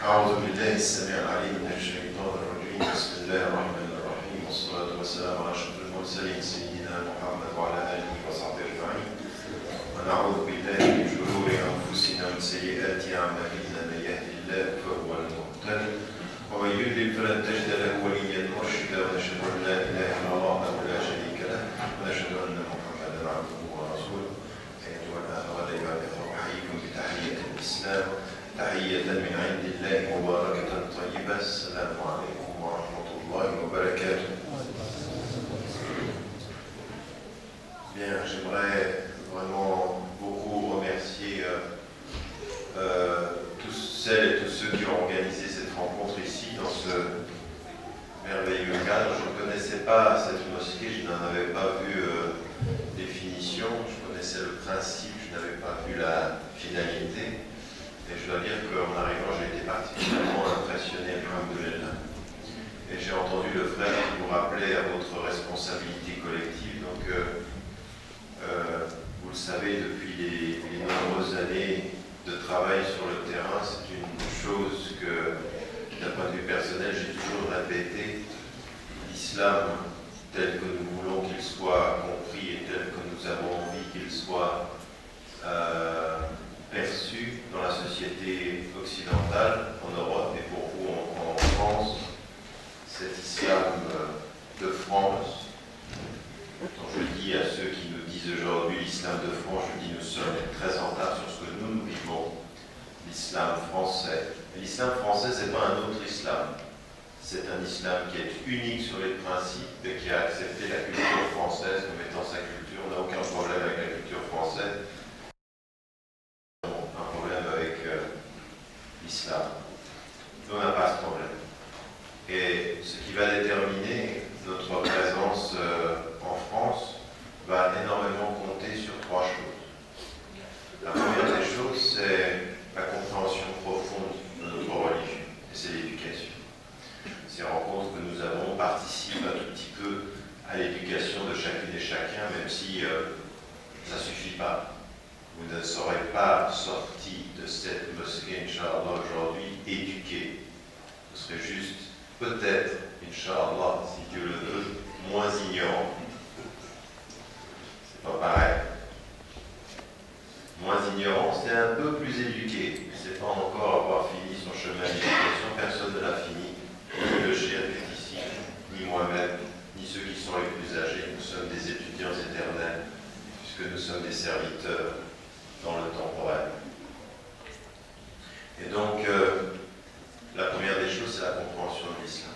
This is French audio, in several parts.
أعوذ بالله السميع العليم من الشيطان الرجيم. بسم الله الرحمن الرحيم، والصلاة والسلام على أشرف المرسلين سيدنا محمد وعلى آله وصحبه أجمعين. ونعوذ بالله من شرور أنفسنا ومن سيئات أعمالنا، من يهده الله فهو المهتد ومن يضلل فلن تجد له وليا مرشدا. ونشهد أن لا إله إلا الله وحده لا شريك له، ونشهد أن محمدا عبده ورسوله. أيها الأخوة الأخوة، أحييكم بتحية الإسلام، تحية من عند الله مباركة طيبة. السلام عليكم ورحمة الله وبركاته. Bien, j'aimerais vraiment beaucoup remercier tous celles et tous ceux qui ont organisé cette rencontre ici, dans ce merveilleux cadre. Je ne connaissais pas cette mosquée, je n'en avais pas vu définition, je connaissais le principe, je n'avais pas vu la finalité. Et je dois dire qu'en arrivant, j'ai été particulièrement impressionné, alhamdoulilah. Et j'ai entendu le frère qui vous rappelait à votre responsabilité collective. Donc, vous le savez, depuis les nombreuses années de travail sur le terrain, c'est une chose que, d'un point de vue personnel, j'ai toujours répété. L'islam, tel que nous voulons qu'il soit compris et tel que nous avons envie qu'il soit perçu dans la société occidentale, en Europe et pour vous en France, cet islam de France, dont je dis à ceux qui nous disent aujourd'hui l'islam de France, je dis nous sommes très en retard sur ce que nous vivons, l'islam français. L'islam français, ce n'est pas un autre islam, c'est un islam qui est unique sur les principes et qui a accepté la culture française comme étant sa culture. On n'a aucun problème avec la culture française. L'islam. On n'a pas ce problème. Et ce qui va déterminer notre présence en France va énormément compter sur trois choses. La première des choses, c'est la compréhension profonde de notre religion, et c'est l'éducation. Ces rencontres que nous avons participent un tout petit peu à l'éducation de chacune et chacun, même si ça ne suffit pas. Vous ne serez pas sorti de cette mosquée, Inch'Allah, aujourd'hui, éduqué. Vous serez juste, peut-être, Inch'Allah, si Dieu le veut, moins ignorant. C'est pas pareil. Moins ignorant, c'est un peu plus éduqué. C'est pas encore avoir fini son chemin d'éducation. Personne ne l'a fini. Ni le chef est ici, ni moi-même, ni ceux qui sont les plus âgés. Nous sommes des étudiants éternels, puisque nous sommes des serviteurs dans le temporel. Et donc, la première des choses, c'est la compréhension de l'islam.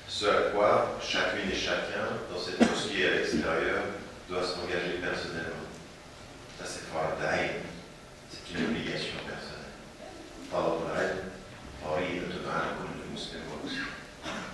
Ce à quoi chacune et chacun, dans cette mosquée à l'extérieur, doit s'engager personnellement. Ça, c'est fard ayn, c'est une obligation personnelle.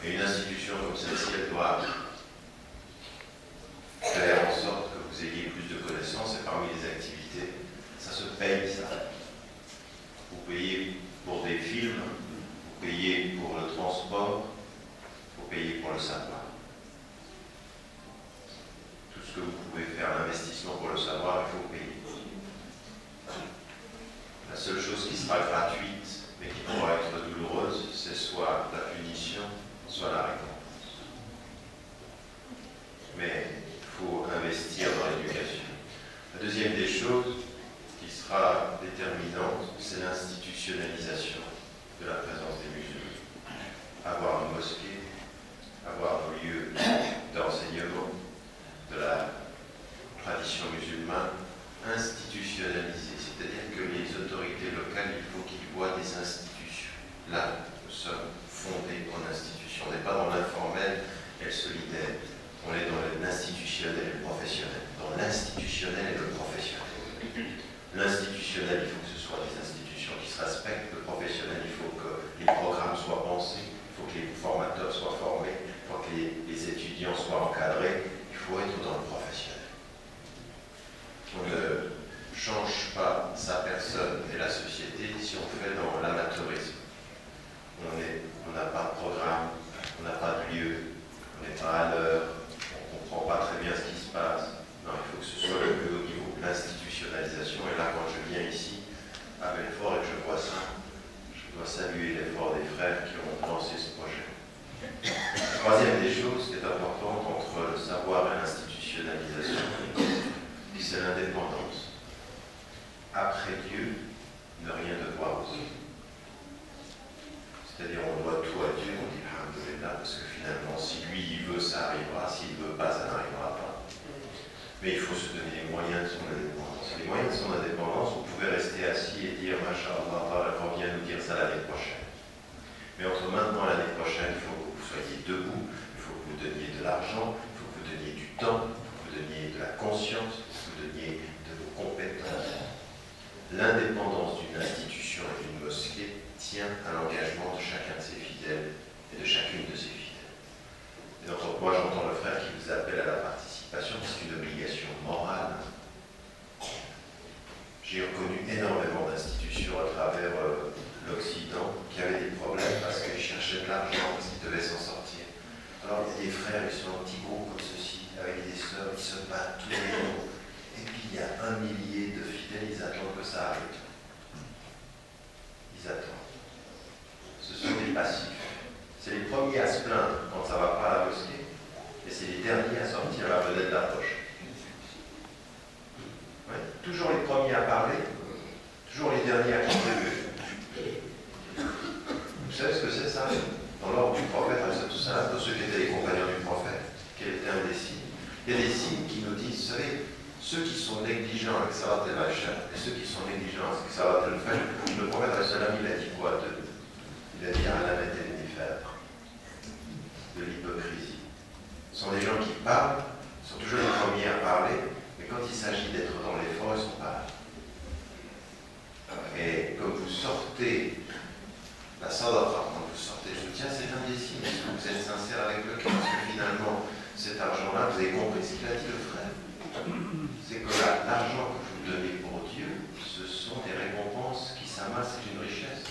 Et une institution comme celle-ci, elle doit faire en sorte que vous ayez plus de connaissances, et parmi les activités, ça se paye, ça. Vous payez pour des films, vous payez pour le transport, vous payez pour le savoir. Tout ce que vous pouvez faire, l'investissement pour le savoir, il faut payer. La seule chose qui sera gratuite, mais qui pourra être douloureuse, c'est soit la punition, soit la récompense. Mais il faut investir dans l'éducation. La deuxième des choses qui sera déterminante, c'est l'institutionnalisation de la présence des musulmans. Avoir une mosquée, avoir nos lieux d'enseignement de la tradition musulmane institutionnalisés. C'est-à-dire que les autorités locales, il faut qu'ils voient des institutions. Là, nous sommes fondés en institution. On n'est pas dans l'informel et le solidaire. On est dans l'institutionnel et le professionnel. Dans l'institutionnel et le professionnel. L'institutionnel, il faut que ce soit des institutions qui se respectent. Le professionnel, il faut que les programmes soient pensés. Il faut que les formateurs soient formés. Il faut que les étudiants soient encadrés. Il faut être dans le professionnel. On ne change pas sa personne et la société si on fait dans l'amateurisme. On n'a pas de programme, on n'a pas de lieu, on n'est pas à l'heure, on ne comprend pas très bien ce qui se passe. Non, il faut que ce soit le plus haut niveau, l'institutionnalisation. Et là, quand je viens ici, à Belfort, et que je vois ça, je dois saluer ça l'année prochaine. Mais entre maintenant et l'année prochaine, il faut que vous soyez debout, il faut que vous donniez de l'argent, il faut que vous donniez du temps, il faut que vous donniez de la conscience, il faut que vous donniez de vos compétences. L'indépendance d'une institution et d'une mosquée tient à l'engagement de chacun de ses fidèles et de chacune de ses fidèles. Et donc, moi, j'entends le frère qui vous appelle à la participation, c'est une obligation morale. J'ai reconnu énormément d'institutions à travers l'Occident qui avaient des problèmes parce qu'ils cherchaient de l'argent, parce qu'ils devaient s'en sortir. Alors, il y a des frères, ils sont en petits groupes comme ceci, avec des sœurs, ils se battent tous les jours. Et puis, il y a 1 millier de fidèles, ils attendent que ça arrive. Ils attendent. Ce sont des passifs. C'est les premiers à se plaindre quand ça ne va pas à la mosquée, et c'est les derniers à sortir la monnaie de la poche. Ouais. Toujours les premiers à parler, toujours les derniers à contribuer. Vous savez ce que c'est ça? Dans l'ordre du prophète, tout ça, pour ceux qui étaient les compagnons du prophète, quel était un des signes? Il y a des signes qui nous disent, vous savez, ceux qui sont négligents avec Salat el-Machar et ceux qui sont négligents avec Salat el-Fajr, le prophète, il a dit quoi d'eux? Il a dit à la mette de l'hypocrisie. Ce sont des gens qui parlent, sont toujours les premiers à parler, mais quand il s'agit d'être dans l'effort, ils ne sont pas là. Et comme vous sortez la sadaqa, quand vous sortez le soutien, c'est un des signes. Est-ce que vous êtes sincère avec le cœur? Parce que finalement, cet argent-là, vous avez compris ce qu'il a dit le frère. C'est que l'argent que vous donnez pour Dieu, ce sont des récompenses qui s'amassent d'une richesse.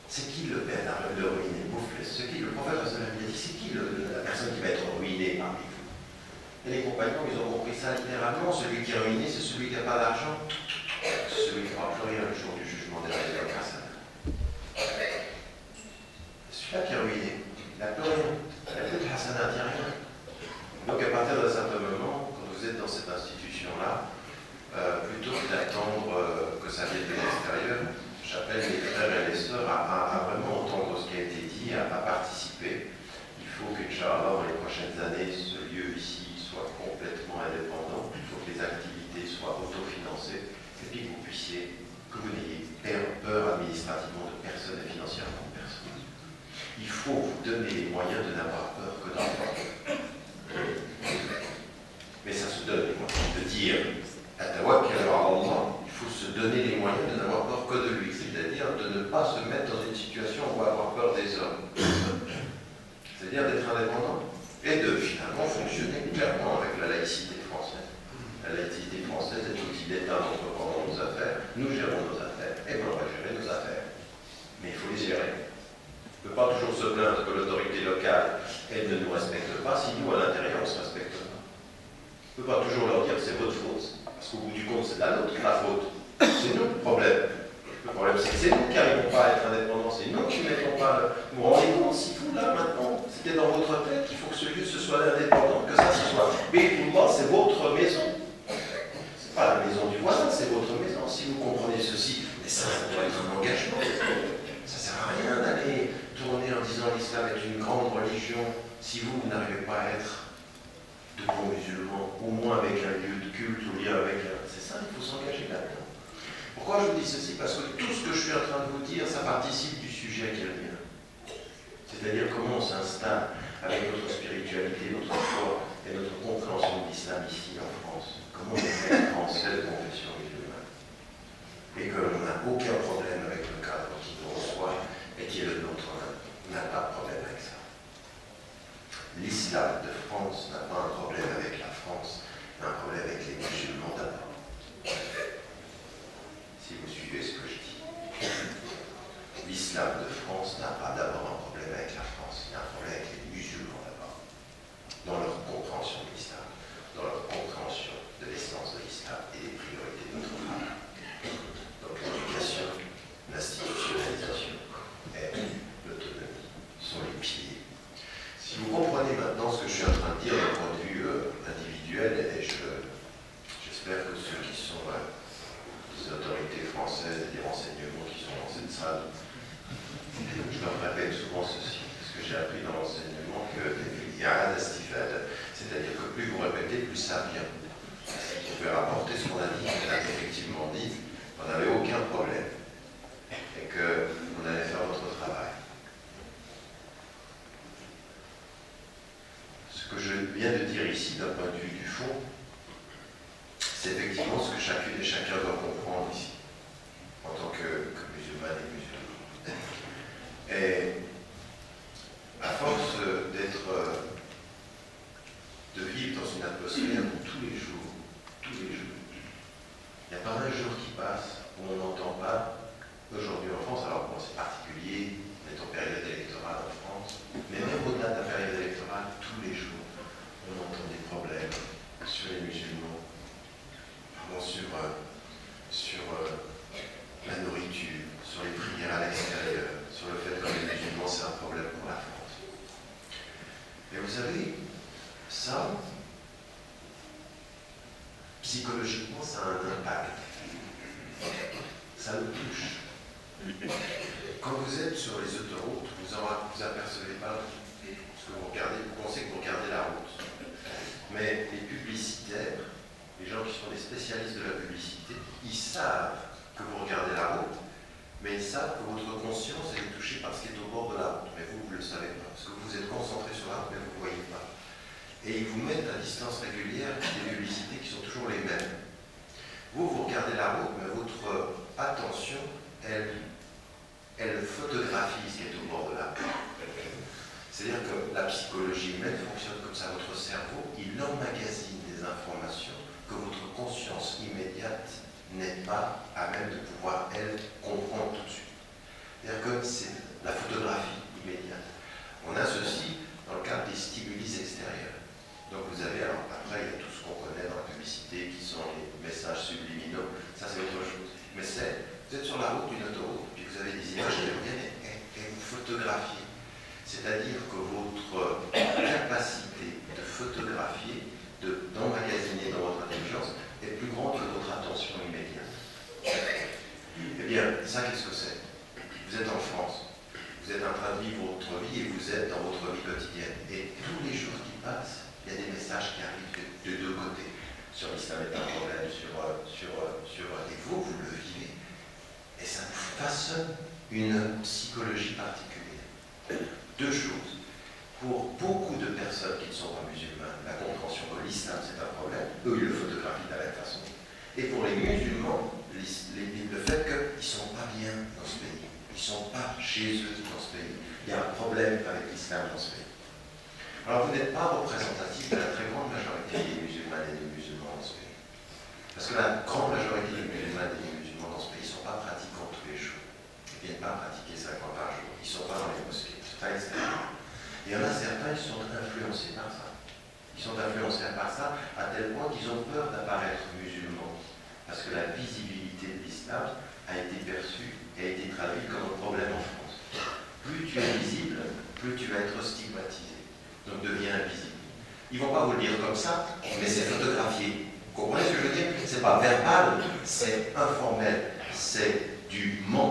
C'est qui le père de ruiner? C'est qui le prophète? Il a dit, c'est qui la personne qui va être ruinée parmi vous? Et les compagnons, ils ont compris ça littéralement. Celui qui est ruiné, c'est celui qui n'a pas d'argent. C'est celui qui ne pourra plus rien le jour du jugement des résultats. C'est celui-là qui est ruiné. Il n'a plus rien. Il n'a plus de hasana, il n'y a rien. Donc à partir d'un certain moment, quand vous êtes dans cette institution-là, plutôt que d'attendre que ça vienne de l'extérieur, j'appelle les frères et les sœurs à vraiment entendre ce qui a été dit, à participer. Il faut qu'Inch'Allah, dans les prochaines années, ce lieu ici soit complètement indépendant. Il faut que les activités soient autofinancées et puis que vous puissiez, que vous n'ayez peur administrativement de personne et financièrement de personne. Il faut vous donner les moyens de n'avoir peur que d'en. Mais ça se donne les moyens de dire il faut se donner les moyens de n'avoir peur que de lui, c'est-à-dire de ne pas se mettre dans une situation où on va avoir peur des hommes. C'est-à-dire d'être indépendant et de finalement fonctionner clairement avec la laïcité française. La laïcité française est l'outil d'État, nous reprenons nos affaires, nous gérons nos affaires, et on va gérer nos affaires. Mais il faut les gérer. On ne peut pas toujours se plaindre que l'autorité locale, elle ne nous respecte pas, si nous, à l'intérieur, on ne se respecte pas. On ne peut pas toujours leur dire c'est votre faute, parce qu'au bout du compte, c'est la nôtre, la faute. C'est nous le problème. Le problème, c'est que c'est nous qui n'arrivons pas à être indépendants, c'est nous qui ne mettons pas. Vous vous rendez compte, si vous, là, maintenant, c'était dans votre tête qu'il faut que ce lieu se soit indépendant, que ça se soit. Mais pour moi, c'est votre maison. C'est pas la maison du voisin, c'est votre maison. Si vous comprenez ceci, mais ça doit être un engagement. Ça ne sert à rien d'aller tourner en disant l'islam est une grande religion si vous n'arrivez pas à être de bons musulmans, au moins avec un lieu de culte ou lien avec un. C'est ça, il faut s'engager là-dedans. Pourquoi je vous dis ceci? Parce que tout ce que je suis en train de vous dire, ça participe du sujet qui est le mien. C'est-à-dire comment on s'installe avec notre spiritualité, notre foi et notre compréhension de l'islam ici en France. Comment on est français de confession musulmane. Et qu'on n'a aucun problème avec le cadre qui nous reçoit et qui est le nôtre. On n'a pas de problème avec ça. L'islam de France n'a pas un problème avec la France, mais un problème avec les musulmans d'abord. Si vous suivez ce que je dis. L'islam de France n'a pas d'abord un problème avec la France, il y a un problème avec les musulmans d'abord. Dans leur compréhension de l'islam, dans leur compréhension de l'essence de l'islam et des priorités de notre travail. Donc l'éducation, l'institutionnalisation et l'autonomie sont les piliers. Si vous comprenez maintenant ce que je suis en train de dire d'un point de vue individuel, et j'espère que ceux qui sont des autorités françaises et des renseignements qui sont dans cette salle, je leur répète souvent ceci, parce que j'ai appris dans l'enseignement qu'il y a un astifade, c'est-à-dire que plus vous répétez, plus ça vient. Si vous pouvez rapporter ce qu'on a dit, on a effectivement dit, on n'avait aucun problème. touche. Quand vous êtes sur les autoroutes, vous apercevez pas ce que vous regardez, vous pensez que vous regardez la route. Mais les publicitaires, les gens qui sont des spécialistes de la publicité, ils savent que vous regardez la route, mais ils savent que votre conscience est touchée par ce qui est au bord de la route. Mais vous, vous ne le savez pas, parce que vous êtes concentré sur la route, mais vous ne voyez pas. Et ils vous mettent à distance régulière des publicités qui sont toujours les mêmes. Vous regardez la route, mais votre attention, elle photographie ce qui est au bord de la route. C'est-à-dire que la psychologie humaine fonctionne comme ça. Votre cerveau, il emmagasine des informations que votre conscience immédiate n'est pas à même de pouvoir, elle, comprendre tout de suite. C'est-à-dire que c'est la photographie immédiate. On a ceci dans le cadre des stimuli extérieurs. Donc vous avez, alors après, il y a tout ce qu'on connaît dans la publicité, qui sont les messages subliminaux, ça c'est autre chose. Mais vous êtes sur la route d'une autoroute, puis vous avez des images qui reviennent et vous photographiez. C'est-à-dire que votre capacité de photographier, d'emmagasiner dans votre intelligence, est plus grande que votre attention immédiate. Eh bien, ça, qu'est-ce que c'est? Vous êtes en France, vous êtes en train de vivre votre vie et vous êtes dans votre vie quotidienne. Et tous les jours qui passent, il y a des messages qui arrivent de deux côtés. Sur l'islam est un problème, et vous le vivez. Et ça vous façonne une psychologie particulière. Deux choses. Pour beaucoup de personnes qui ne sont pas musulmanes, la compréhension que l'islam c'est un problème, eux ils le photographient de la même façon. Et pour les musulmans, le fait qu'ils ne sont pas bien dans ce pays, ils ne sont pas chez eux dans ce pays, il y a un problème avec l'islam dans ce pays. Alors vous n'êtes pas représentatif de la très grande majorité des musulmanes et des musulmans dans ce pays. Parce que la grande majorité des musulmanes et des musulmans dans ce pays ne sont pas pratiquants tous les jours. Ils ne viennent pas pratiquer 5 fois par jour. Ils ne sont pas dans les mosquées. Il y en a certains qui sont influencés par ça. Ils sont influencés par ça à tel point qu'ils ont peur d'apparaître musulmans. Parce que la visibilité de l'islam a été perçue et a été traduite comme un problème en France. Plus tu es visible, plus tu vas être stigmatisé. Donc deviens invisible. Ils ne vont pas vous le dire comme ça, mais c'est photographié. Vous comprenez ce que je veux dire? Ce n'est pas verbal, c'est informel. C'est du mental.